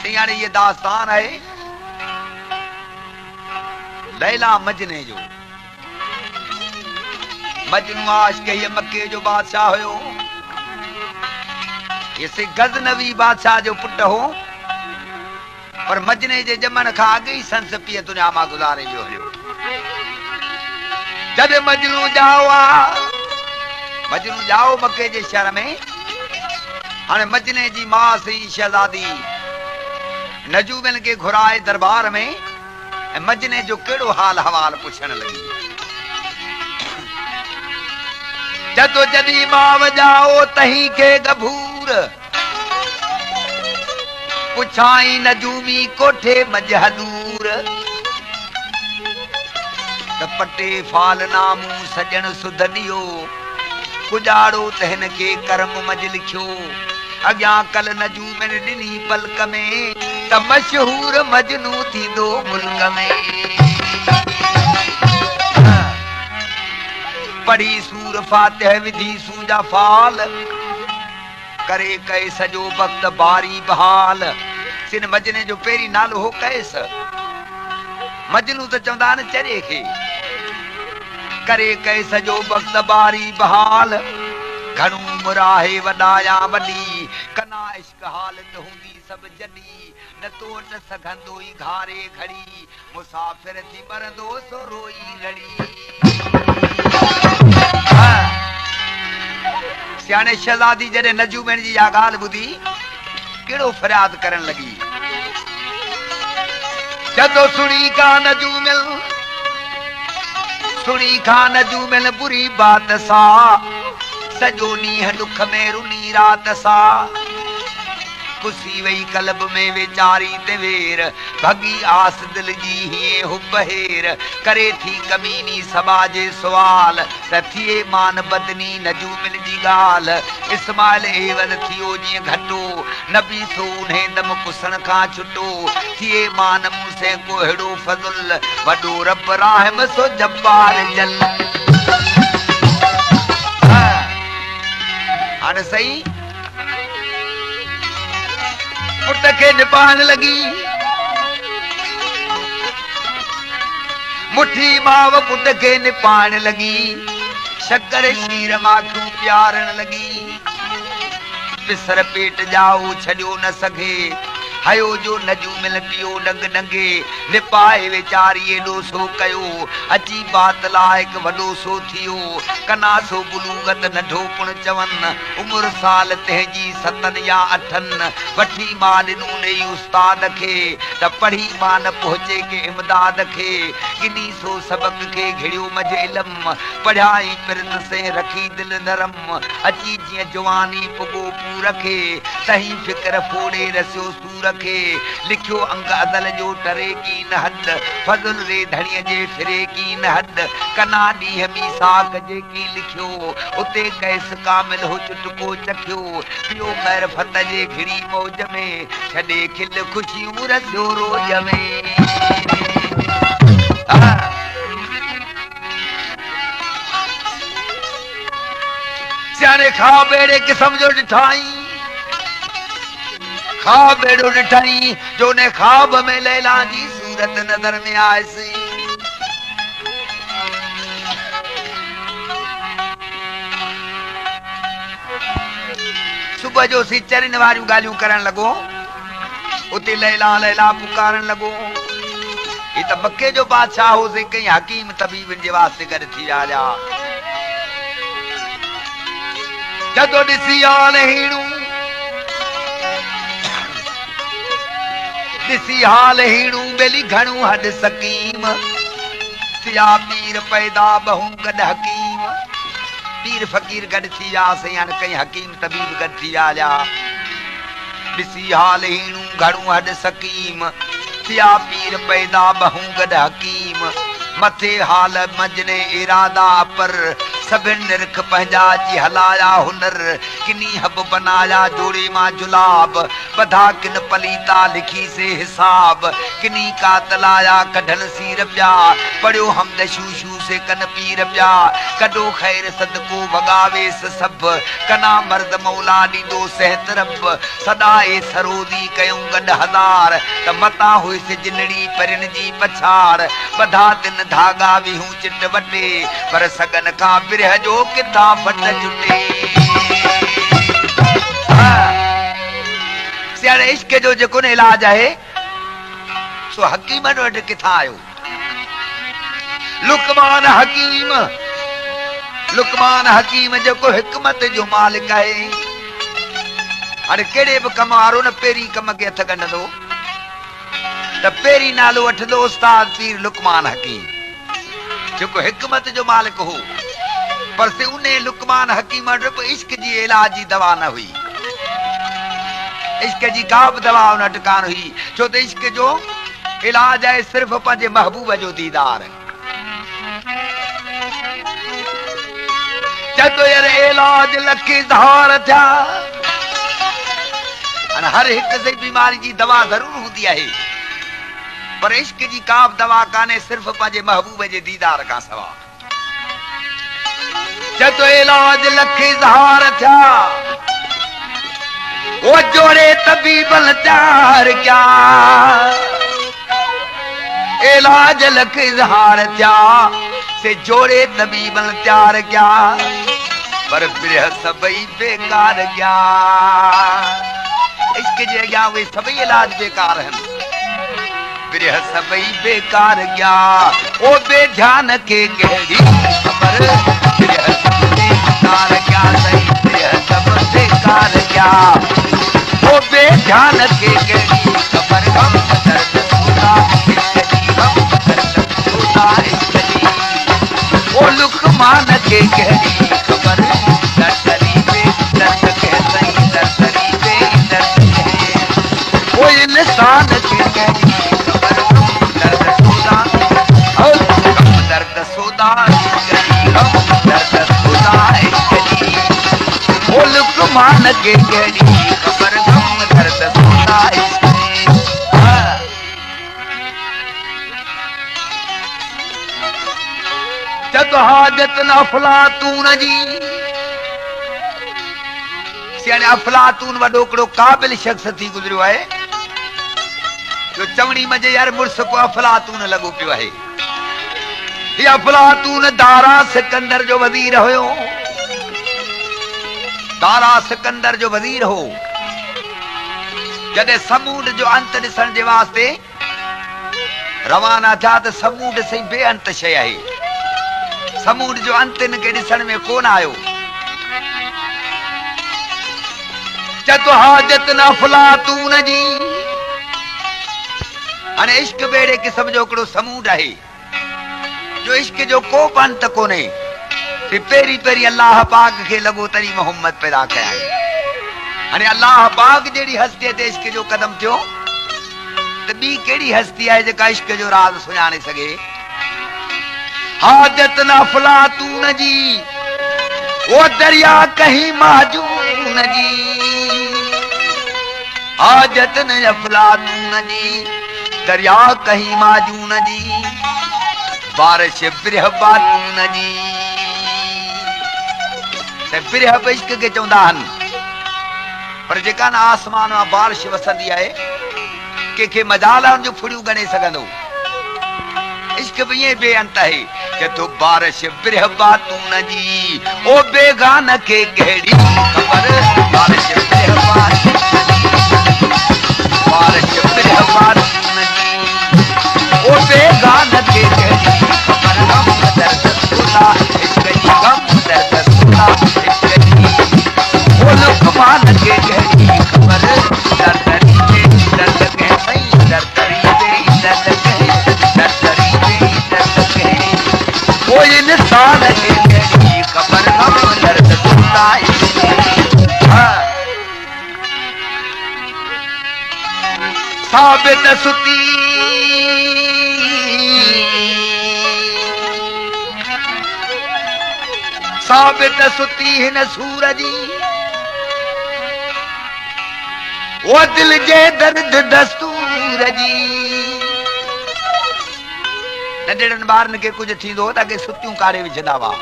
सियाने ये दास्तान है लैला मजने जो। मजनू आशिक़ ये मक्के जो बादशाह हो, ये से गज़नवी बादशाह जो पुट हो, पर मजने जे जमन खा गई संस पिए दुनिया मां गुज़ारे वियो हलियो। जद मजनू जाओ मक्के जे शहर में। हाणे मजने जी मां सी शहजादी नजूबन के घुराए दरबार में, मजने जो केड़ो हाल हवाल पुछण लगी। जदो जदी मां जाओ तही के गभूर, पुछाई नजूमी कोठे मजहदूर। पटे फाल नामू सजन सुधनियो, गुजारो तहन के कर्म मज लिखियो। अग्या कल नजूमन डिनी पलक में, त मशहूर मजनू थी दो मुल्क में। पढ़ी सूर फातिह विधि सूजा फाल, करे कई सजो वक्त बारी बहाल। सिन मजने जो पेरी नालो हो कैस, मजनू तो चवंदा न चरे खे। करे कई सजो वक्त बारी बहाल, घणू मुराहे वडाया वडी। कना इश्क हालत हूंदी सब जडी, न तोट सघंदो ई घारे खड़ी। मुसाफिर थी मरंदो सो रोई रड़ी। सियाने शहजादी जॾहिं नजूमन जी इहा ॻाल्हि ॿुधी केड़ो फरियाद करण लगी। जदो सुणी का नजूमन बुरी बात सा, सजो नींह दुख में रुनी रात सा। कुसी वही कलब में वेचारी ते वेर, भगी आस दिल जी हिए हुब हेर। करे थी कमीनी समाजे सवाल, त थिए मान बदनी नजूमन जी गाल। इस्माइल एवल थियो जीअं घटो, नबी सो उन्हें दम कुसण खां छुटो। थिए मान मूसे को हेड़ो फज़ुल, वडो रब राहिम सो जब्बार जल। हाणे सही पुट के निभाण लगी। मुठी माव पुट के निभाण लगी, शक्कर शीर माखू प्यारण लगी। बिसर पेट जाओ छड़ियो न सघे, हयो जो नजूमन पियो डंग डंगे। निपाए वेचारी एडो सो कयो, अची बात लायक वडो सो थियो। कना सो बुलूगत नढो पुण चवन, उम्र साल तहजी 7 या 8। वठी मां ॾिनू ने उस्ताद खे, त पढ़ी मां न पहुचे के इमदाद खे। किनी सो सबक के घिड़ियो मजे इल्म, पढ़ाई पिरत से रखी दिल नरम। अची जीअं जवानी पुगो पूर खे, तही फिक्र फोड़े रसियो सूर खे। लिखियो अंग अदल जो टरे की न हद, फज़ल रे धड़ीअ जे फिरे की न हद। कना ॾींहं मीसाक जे की लिखियो, उते कैस कामिल हो चुटको चखियो। पियो मैरफत जे घिड़ी मौज में, छॾे खिल ख़ुशियूं रसियो रोज में। सियाने ख़्वाब अहिड़े क़िस्म जो ॾिठाई, ख़्वाब अहिड़ो ॾिठाई जो ने ख़्वाब में लैला जी सूरत नज़र में आयसी। सुबह जो सी चरन वारियूं ॻाल्हियूं करण लॻो, उते लैला लैला पुकारण लॻो। ही त मके जो बादशाह होसीं, कई हकीम तबीबनि जे वास्ते गॾु थी विया। जदो ॾिसी हाल हीणू, ॾिसी हाल हीणू बेली घणू हद सकीम। सिया पीर पैदा बहु गॾ हकीम। पीर फ़कीर गॾु थी वियासीं, हाणे कई हकीम तबीब गॾु थी विया। ॾिसी हाल हीणू घणू हद सकीम, सिया पीर पैदा बहु गॾ हकीम। मथे हाल मजने इरादा पर, सभिन निरख पंहिंजा जी हलाया हुनर किनी हब बनाया जोड़े मां जुलाब बधा किन पलीता लिखी से हिसाब किनी का तलाया कढन सीर प्या पढ़ियो हमद शू से कन पीर प्या कॾो खैर सदको भगावे सब कना मर्द मौला ॾींदो सहत रब सदाए सरोदी कयूं गॾ हज़ार त मता हुइस जिनड़ी परिन जी पछाड़ बधा दिन धागा विहूं चिट वटे पर सगन का बिरह जो किथा फट जुटे सियाणे इश्क जो जेको न इलाज है सो हकीम वटि किथा आयो लुकमान हकीम जेको हिकमत जो मालिक है हाणे केड़े भी कम वारो न पेरी कम के हथ गंढंदो त पेरी नालो वठंदो उस्ताद पीर लुकमान हकीम जेको हिकमत जो मालिक हो पर से उन्हें लुकमान हकीम वटि इश्क जी इलाज जी दवा न हुई इश्क जी का भी दवा उन वटि कान हुई छो त इश्क जो इलाज है सिर्फ पंहिंजे महबूब जो दीदार जदो यार इलाज लखी धार थिया हर एक से बीमारी जी दवा जरूर होती है पर इश्क जी का दवा काने सिर्फ पंहिंजे महबूब जे दीदार का सवा जदो इलाज लखी धार थिया वो जोड़े तबीबन त्यार क्या इलाज लख इजहार क्या से जोड़े तबीबन त्यार क्या पर बिरह सबई बेकार क्या इसके जगह वे सभी इलाज बेकार हैं बिरह सबई बेकार क्या ओ बेध्यान के गहरी खबर बिरह सब बेकार क्या सही बिरह सब बेकार क्या ओ बेध्यान के गहरी खबर गम दर्द सुना इसकी गम दर्द सुना इसकी ओ लुकमान के गहरी खबर दर्दरी पे दर्द के सही दर्दरी पे दर्द के ओ इंसान के गहरी खबर दर्द सुना और गम दर्द सुना इसकी गम दर्द सुना इसकी ओ लुकमान के गहरी खबर गम दर्द सुना इसकी जब हाजत न अफलातून जी सियाने अफलातून वडो कड़ो काबिल शख्स थी गुजरियो है जो चवणी मजे यार मुर्स को अफलातून लगो पियो है ये अफलातून दारा सिकंदर जो वजीर होयो दारा सिकंदर जो वजीर हो जदे समूड जो अंत दिसण जे वास्ते रवाना थिया त समूड सही बेअंत शय आहे समूड जो अंत इनके दिसण में कोन आयो जतो हाजत न अफलातून जी हाणे इश्क बेड़े किस्म जो हिकिड़ो समूड आहे जो इश्क जो को अंत कोन्हे पेरी पेरी अल्लाह पाक के लगो तरी मोहम्मद पैदा कया हाणे अल्लाह पाक जेड़ी हस्ती ते इश्क जो कदम थियो त बी केड़ी हस्ती आहे जेका इश्क जो राज सुञाणे सके हाजत न अफलातून जी वो दरिया कहीं माजून जी हाजत न अफलातून जी दरिया कहीं माजून जी बारिश बिरह बातून जी बिरह इश्क के चवंदा आहिनि पर जेका न आसमान मां बारिश वसंदी आहे कंहिंखे मजाल आहे जो फुड़ियूं गणे सघंदो इश्क भी ये बेअंत है कि तो बारिश बिरह बातून जी ओ बेगान के गहरी खबर बारिश बिरह बातून जी ओ बेगान के गहरी खबर गम दर्द सुना इसकी गम दर्द सुना इसकी ओ लुकमान के गहरी खबर दर्दरी पे दर्द के सही दर्दरी पे दर्द के दर्दरी पे दर्द के वो इंसान के गहरी खबर गम दर्द सुना साबित सुती साबित सुती हिन सूर जी वो दिल जे दर्द दस्तूर जी नंढड़नि ॿारनि खे कुझु थींदो त के सुतियूं कारे विझंदा हुआ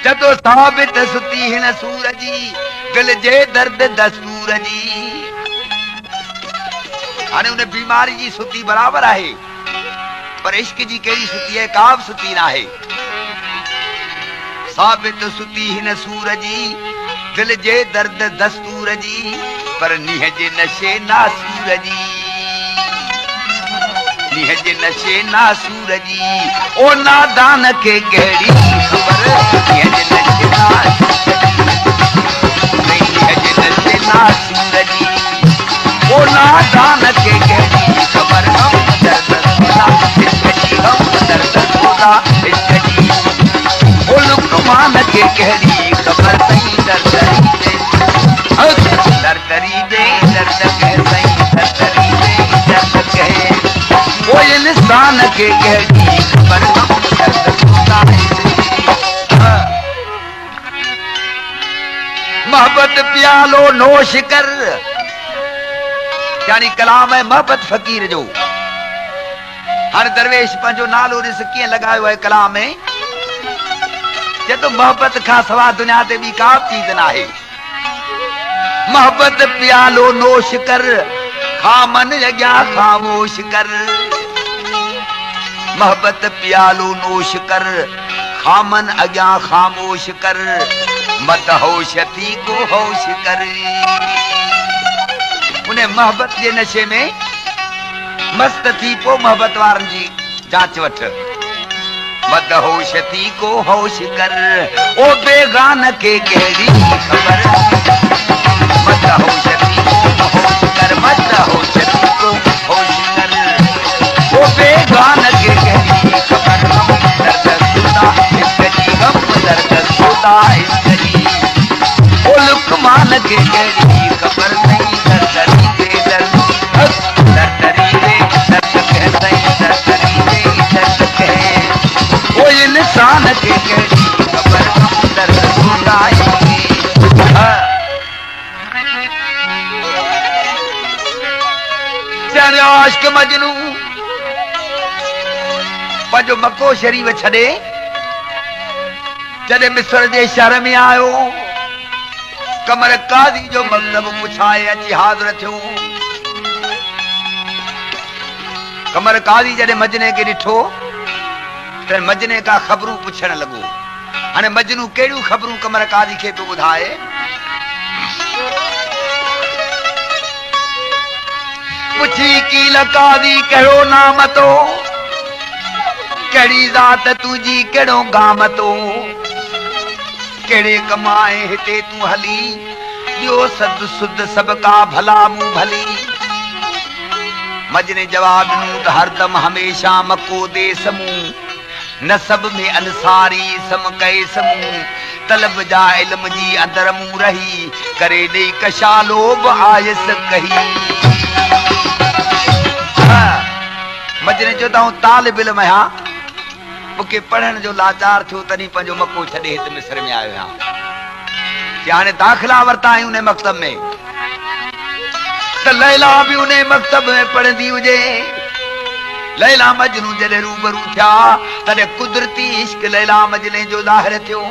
जदो साबित सुती हिन सूर जी दिल जे दर्द दस्तूर जी हाणे उन बीमारी जी सुती बराबर आहे पर इश्क जी कहिड़ी सुती आहे का बि सुती न आहे साबित सुती हिन सूर जी दिल जे दर्द दस्तूर जी पर नीह जे नशे नासूर जी नीह जे नशे नासूर जी ओ नादान खे कहिड़ी ख़बर नीह जे नशे नासूर जी ओ नादान खे कहिड़ी ख़बर हम दर्द खुदा इश्क जी हम दर्द खुदा इश्क जी ओ लुकमान खे कहिड़ी ख़बर सही दर्दरी दे दर्द कह सही दर्दरी दे दर्द कहे वो इंसान के कहेगी खबर हम दर्द खुदा मोहब्बत प्यालो नोश कर यानी कलाम है मोहब्बत फकीर जो हर दरवेश पंहिंजो नालो ॾिस कीअं लॻायो आहे कलाम में जे तो मोहब्बत खां सवा दुनिया ते ॿी का चीज न आहे मोहब्बत प्यालो नोश कर खामन अॻियां ख़ामोश कर मोहब्बत प्यालो नोश कर खामन अॻियां ख़ामोश कर मदहोश थी को होश कर उन मोहब्बत जे नशे में मस्त थी पो मोहब्बत वारनि जी जांच वठ मदहोश थी को होश कर ओ बेगान के कहिड़ी ख़बर मदहोश थी को होश कर मदहोश थी को होश कर ओ बेगान के कहिड़ी ख़बर हम दर्द खुदा इश्क जी हम दर्द खुदा इश्क जी ओ लुकमान के कहिड़ी ख़बर नहीं दर्दरी दे दर्दरी दे दर्द कह सही दर्दरी दे दर्द कह ओ इंसान के कहिड़ी ख़बर हम दर्द खुदा आशिक मजनू पंहिंजो मक्को शरीफ छॾे जॾहिं मिस्र जे शहर में आयो कमर काज़ी जो मकतब पुछाए अची हाज़िर थियो कमर काज़ी जॾहिं मजने खे ॾिठो त मजने का ख़बरूं पुछण लॻो हाणे मजनू कहिड़ियूं ख़बरूं कमर काज़ी खे पियो ॿुधाए पुछी की लकादी कहिड़ो नाम तो कहिड़ी ज़ात तुंहिंजी कहिड़ो गाम तो कहिड़े कमाए हिते तूं हली ॿियो सद सुद सभ का भला मूं भली मजने जवाब ॾिनो त हरदम हमेशा मको दे समूं नसब में अंसारी सम कए समूं तलब जा इल्म जी अंदर मूं रही करे ॾेई कशालो बि आयस कही मजने जो त तालिब इल्म आहियां मूंखे पढ़ण जो लाचार थियो तॾहिं पंहिंजो मको छॾे हिते मिस्र में आयो आहियां कि हाणे दाख़िला वरिता आहियूं उन मकतब में त लैला बि उन मकतब में पढ़ंदी हुजे लैला मजनू जॾहिं रूबरू थिया तॾहिं कुदरती इश्क लैला मजने जो ज़ाहिर थियो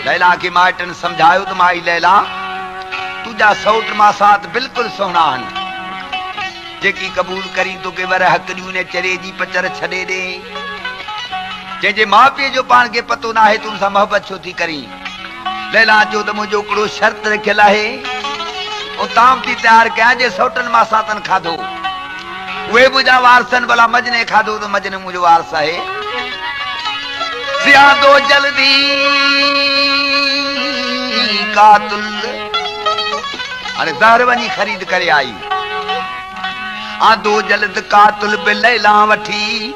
लैला खे माइटनि सम्झायो त माई लैला तुंहिंजा सौट मां साथ बिल्कुलु सुहिणा आहिनि जेकी कबूल करी तोखे वर हक़ ॾियूं चरे जी पचर छॾे ॾे जंहिंजे माउ पीउ जो पाण खे पतो न आहे तूं सां मोहबत छो थी करी लैला चयो त मुंहिंजो हिकिड़ो शर्त रखियल आहे ऐं ताम थी तयारु कयां जे सौटनि मां सातनि खाधो उहे मुंहिंजा वारसनि भला मजने खाधो त मजने मुंहिंजो वारस आहे सियादो जल्दी कातुल हाणे ज़हर वञी ख़रीद करे आई आदो जल्द कातुल बि लैला वठी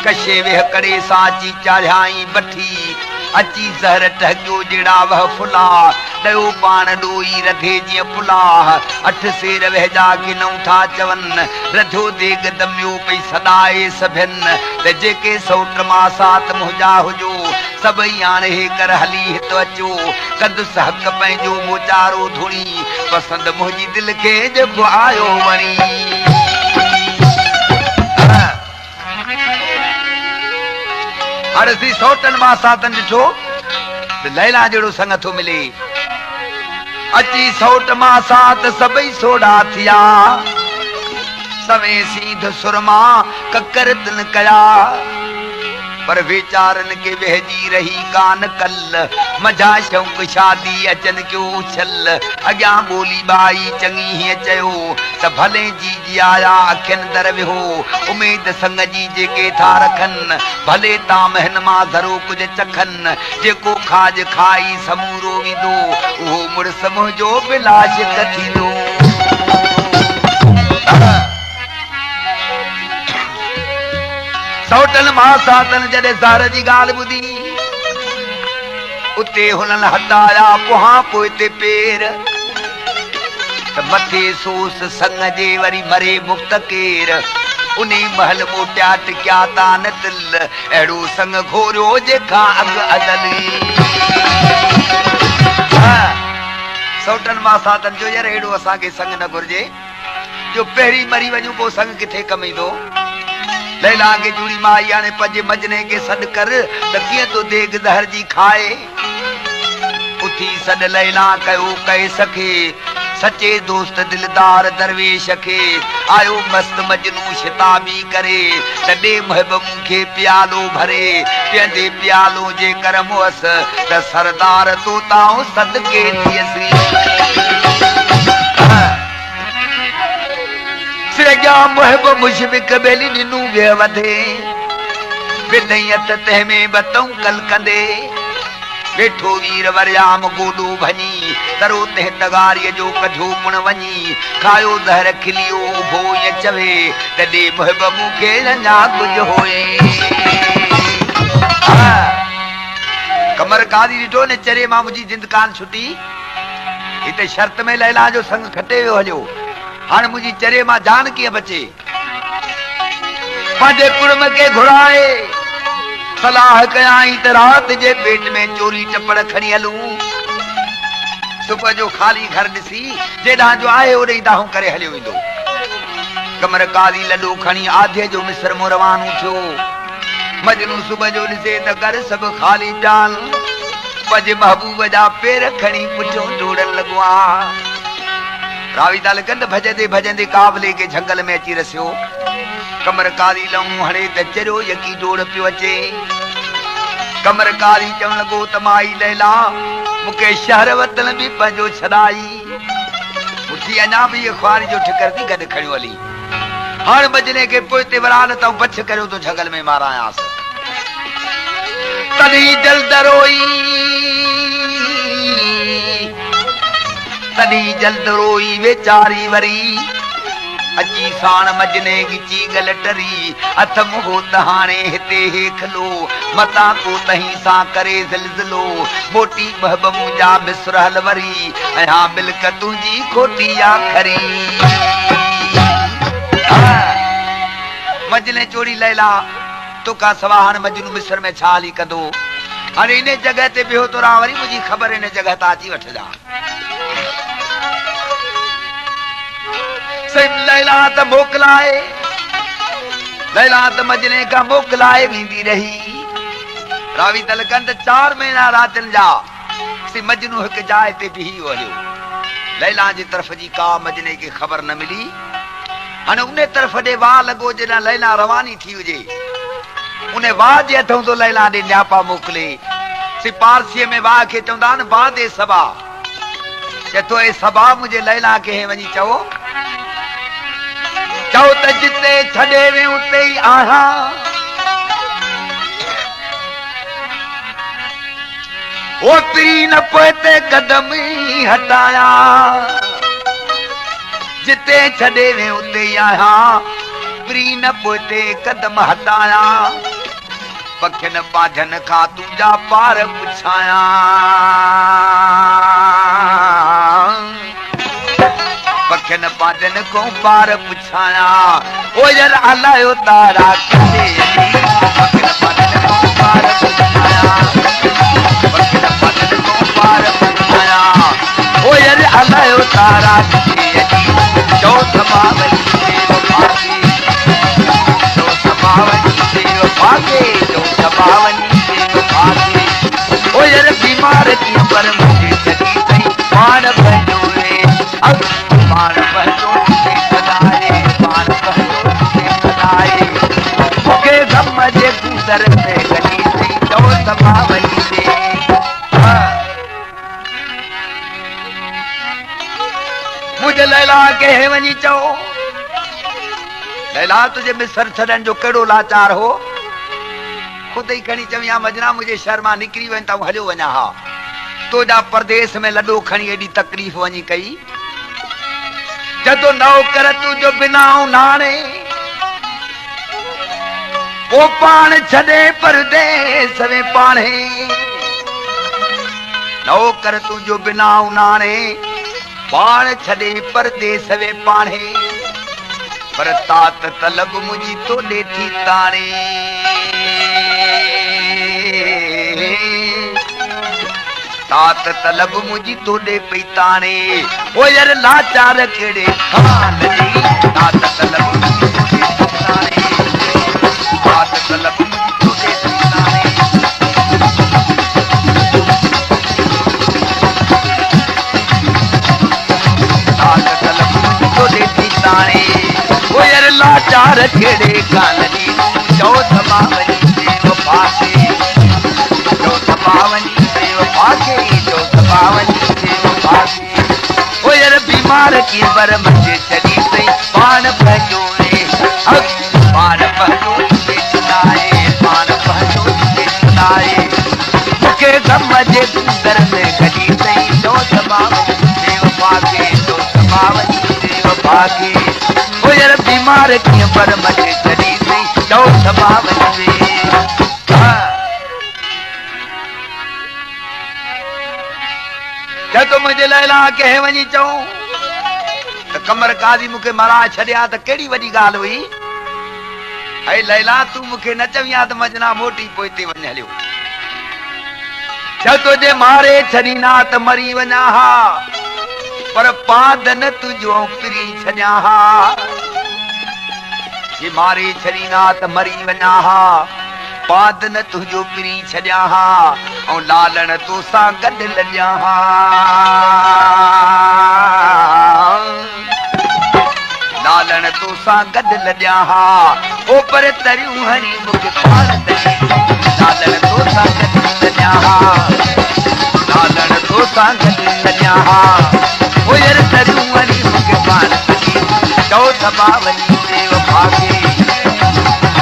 कशे वेह करे साची चाढ़ियाई बठी अची ज़हर ठगियो जड़ा वह फुला दयो पान डोई रधे जी पुला 8 सेर वहजा के नौ था चवन रधो देग दमियो पई सदाए सभन ते जेके सौट मा सात मुजा हुजो सबई आणे कर हली हित अचो कद सहक पंहिंजो मोचारो धुणी पसंद मुंहिंजी दिल के जब आयो वणी अड़सी सौटन मा सातन ॾिठो लैला जहिड़ो संग थो मिले अची सौट मा सात सबई सोड़ा थिया सवे सीध सुरमा ककर तिन कया पर वेचारन के बहजी रही कान कल मजा शौक शादी अचन क्यों उछल अग्या बोली बाई चंगी ही चयो त भले जी जी आया अखिन दर विहो उम्मीद संग जी जेके था रखन भले ता महन मा धरो कुछ चखन जेको खाज खाई समूरो विदो वो मुड़ समझो बिलाश कथी दो सौटन मा सातन जॾहिं ज़हर जी ॻाल्हि ॿुधी उते हुननि हटाया पोहा पोइ ते पेर त मथे सोस संग जे वरी मरे मुक्त केर उन महल मोटिया टिकिया तान दिल अहिड़ो संग घोरियो जेका अॻ अदली सौटन मा सातन जो यार अहिड़ो असांखे संग न घुरिजे जो पहिरीं मरी वञूं पोइ संग किथे कम ईंदो लैला के जुड़ी माई आने पंजे मजने के सड कर तकिए तो देग ज़हर जी खाए उठी सड लैला कयो कहे सके सच्चे दोस्त दिलदार दरवेश के आयो मस्त मजनू शिताबी करे तडे महबूब के प्यालो भरे पेंदे प्यालो जे कर मोस त सरदार तोताओ सदके थियसी मुहब मुशबिक बेली दिनू वे वधे विदयत तह में बतऊ कल कंदे वेठो वीर वरयाम गोडो भनी तरो तह तगारी जो कढो पुण वनी खायो ज़हर खिलियो भोय चवे तदे मुहब मुखे रंजा कुछ होए कमर कादी ॾिठो ने चरे मां मुंहिंजी जिंदकान छुटी हिते शर्त में लैला जो संग खटे वियो हलियो हाणे मुझी चरे मां जान कीअं बचे पंहिंजे कुड़म के घुराए सलाह कयाई त रात जे पेट में चोरी टपड़ खणी हलूं सुबह जो खाली घर ॾिसी जेॾां जो आहे ओॾे दाहूं करे हलियो वेंदो कमर काली लॾो खणी आधे जो मिस्र मो रवानो थियो मजनू सुबह जो ॾिसे त घर सभु खाली ॼान पंहिंजे महबूब जा पेर खणी पुठियों डोड़न लॻो आहे रावी ताल गंद भजंदे भजंदे काबले के जंगल में अची रसियो कमर काली लऊं हणे त चरियो यकी डोड़ पियो अचे कमर काली चवण लॻो त माई लैला मूंखे शहर वतन बि पंहिंजो छॾाई उथी अञा बि इहे ख्वारी जो ठिकर थी गॾु खणियो हली हाणे बजने के पोइ ते वरान तां बछ करियो तो जंगल में मारायास तॾहिं जल्द रोई वेचारी वरी अची साण मजने गिची गल टरी हथ मुहो तहाणे हिते हे खलो मता को तहीं सां करे ज़िलज़िलो मोटी महब मुंहिंजा बिसर हल वरी अयां मिल्क तुंहिंजी खोटी आखरी मजने चोरी लैला तोखा सवा हाणे मजनू मिस्र में छा हली कंदो हाणे इन जगह ते बिहो तो रहा वरी मुंहिंजी ख़बर इन जगह तां अची वठजा लैला त मोकलाए लैला त मजने का मोकलाए वेंदी रही रावी तलकंद 4 महीना रातन जा सी मजनू हिक जाइ ते बिही हलियो लैला जी तरफ जी का मजने के खबर न मिली हाणे उन तरफ ॾे वाह लॻो जॾहिं लैला रवानी थी हुजे उन वाह जे हथों तो लैला ॾे न्यापा मोकिले सी पारसीअ में वाह खे चवंदा आहिनि बादे सबा चए थो ए सबा मुंहिंजे लैला खे वञी चओ त जिते छॾे वे उते ई आहां ओतिरी न पोइ ते कदम ई हटाया जिते छॾे वे उते ई आहां प्री न पोइ ते कदम हटाया पखिन पाझन खां तुंहिंजा पार पुछाया पखिन पाझन को पार पुछाया ओ यार हलायो तारा किथे पखिन पाझन को पार पुछाया पखिन पाझन को पार पुछाया ओ यार हलायो तारा किथे जो समावनी देव भागे जो समावनी देव भागे जो समावनी देव भागे ओ यार बीमार की पर मुझे चली गई मान भजो रे अब मान भजो तुझे सदाए मान भजो तुझे सदाए मुझे गम जे गुजर से गली से जो समावनी दे मुझे लैला के वनी चो लैला तुझे मिसर छड़न जो केड़ो लाचार हो खुद ही खणी चविया मजना मुझे शर्मा निकरी वन ता हलियो वना हा तोजा परदेस में लडो खणी एडी तकलीफ वनी कई जदो नौकर तू जो बिना नाणे वो पान छदे परदेस में पाणे नौकर तू जो बिना नाणे पान छदे परदेस में पाणे पर तात तलब मुझी तो लेथी ताणे तात तलब मुझी तो दे पई ताणे ओ यार लाचार केड़े खान दी तात तलब मुझी तो दे पई ताणे तात तलब मुझी तो दे पई ताणे तात तलब मुझी तो दे पई ताणे ओ यार लाचार केड़े खान दी जो समावनी देव भागे जो समावनी देव भागे जो समावनी देव भागे ओ यार बीमार की बर मुझे चली सही पान भजो रे अब पान भजो तुझे सुनाए पान भजो तुझे सुनाए मुझे गम जे गुजर में गली सही जो समावनी देव भागे जो समावनी देव भागे ओ यार बीमार की बर मुझे चली सही जो समावनी जब मुझे लैला कहे वनी चो तो कमर काजी मुखे मरा छड़िया तो केड़ी वडी गाल हुई ऐ लैला तू मुखे न चविया तो मजना मोटी पोइते वन हलियो जब तुझे मारे छड़ीना तो मरी वना हा पर पादन तुझो पिरी छड़िया हा ये मारे छड़ीना तो मरी वना हा पादन तुझो पिरी छड़िया हा और लालण तो सा गड लजा हा लालण तो सा गड लजा हा ओ पर तरियूं हरी मुझे पान दे लालण तो सा गड लजा हा लालण तो सा गड लजा हा ओ यार तरियूं हरी मुझे पान दे जो समावनी देव भागे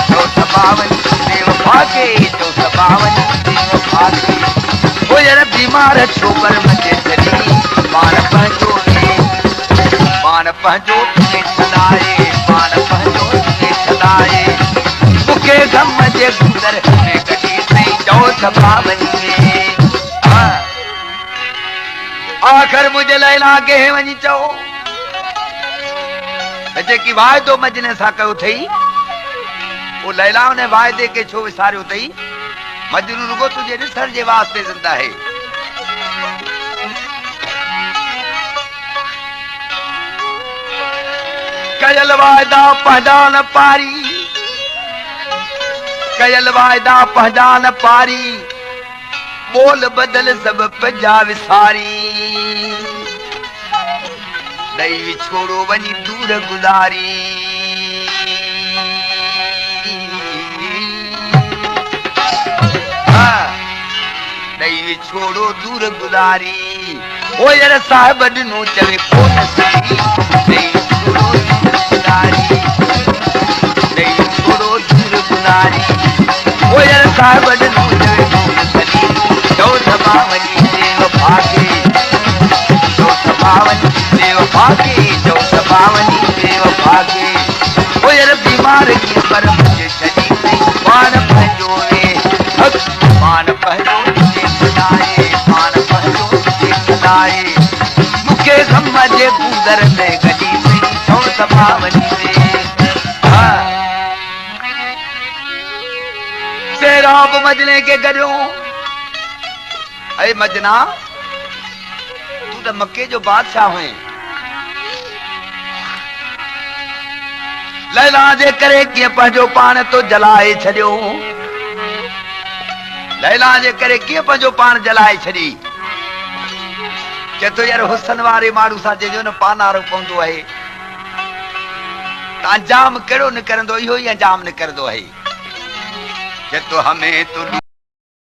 जो समावनी देव भागे जो समावनी देव भागे ओ यार बीमार छोकर मुझे चली पान पहचो तुझे सदाए पान पहचो तुझे सदाए मुखे गम जे गुजर में गली से जो समावनी आखिर मुझे लैला के वनी चो जेकी वायदो मजने सा कयो थई वो लैला ने वायदे के छो विसारियो थई मजनू रुगो तुझे निसर जे वास्ते जिंदा है कयल वायदा पहचान पारी कयल वायदा पहचान पारी बोल बदल सब पंजा विसारी नहीं छोड़ो वनी दूर गुजारी नहीं छोड़ो दूर गुजारी ओ यार साहब नो चले कोन सही नहीं छोड़ो दूर गुजारी नहीं छोड़ो दूर गुजारी ओ यार साहब नो चले कोन सही जो समावनी देव भागे जो समावनी देव भागे जो समावनी देव भागे ओ यार बीमार की पर मुझे चली गई पान भजो रे पान पहलो देखलाए पान पहलो देखलाए मुखे गम जे गुदर में गली में सौ सभावनी में सेराब मजने के गजो अरे मजना तू तो मक्के जो बादशाह हुए लैला जे करे कीअं पंहिंजो पाण तो जलाए छॾियो लैला जे करे कीअं पंहिंजो पाण जलाए छॾी चए थो यार हुसन वारे माण्हू सां जंहिंजो न पानारो पवंदो आहे त अंजाम कहिड़ो निकिरंदो इहो ई अंजाम निकिरंदो आहे चए थो हमें तो